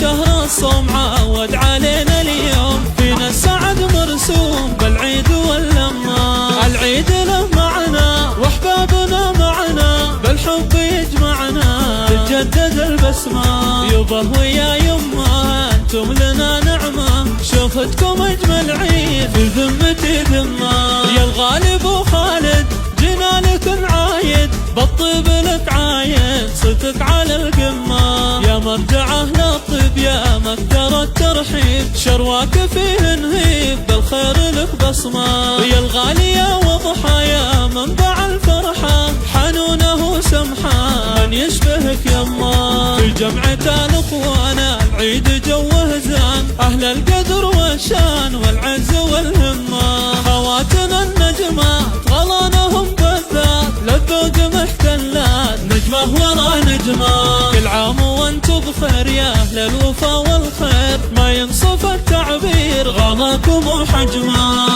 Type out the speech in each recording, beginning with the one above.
شهر الصوم عود علينا اليوم، فينا السعد مرسوم بالعيد واللمة. العيد له معنا واحبابنا معنا، بالحب يجمعنا تتجدد البسمة. يبه ويا يمه انتم لنا نعمة، شوفتكم اجمل عيد في ذمتي ذمة. يا الغالب وخالد جينا لك نعايد، بالطيب لك عايد صدق على القمة. يا مرجعه للطيب يا مقدر الترحيب، شرواك فيه نهيب بالخير لك بصمة. يا الغالية وضحايا منبع الفرحة، حنونه سمحة من يشبهك يما. في جمعة الاخوان العيد جوه زان، اهل القدر والشان والعز والهمة. خواتنا النجمات غلانهم بالذات، للذوق محتلات نجمه ورا نجمه. كل عام وانتم بخير يا اهل الوفا والخير، ما ينصف التعبير غلاكم وحجمه.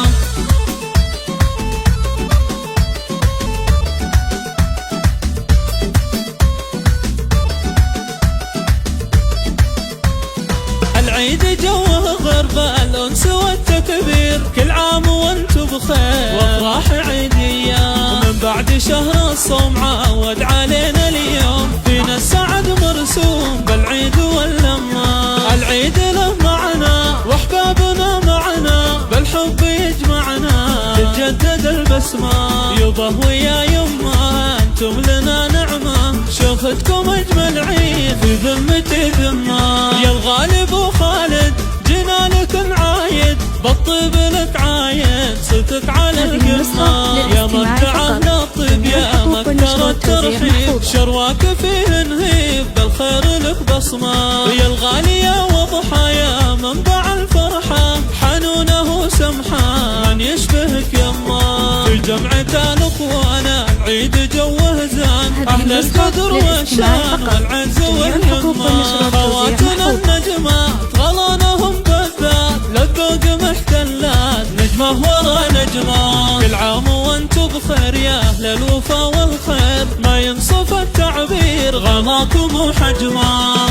العيد جوه غرب الأنس والتكبير، كل عام وانتم بخير وافراح عيدية. ومن بعد شهر الصوم عود علينا اليوم، فينا السعد مرسوم بالعيد واللمة. العيد له معنا واحبابنا معنا، بالحب يجمعنا تتجدد البسمة. يبه ويا يمه انتم لنا نعمة، شوفتكم اجمل عيد في ذمتي ذمة. يا الغالب وخالد جينا لك نعايد، بالطيب لك عايد صدق على القمة. يا مرجعه للطيب يا مقدر الترحيب، شرواك فيه نهيب بالخير لك بصمة. يا الغالية وضحايا منبع الفرحة، حنونه سمحة من يشبهك يما. في جمعة الاخوان العيد جوه زان، اهل القدر والشان والعز والهمة. خواتنا النجمات غلانهم بالذات، للذوق محتلات نجمه ورا نجمه. كل عام وانتم بخير يا اهل الوفا والخير، ما ينصف التعبير غلاكم وحجمه.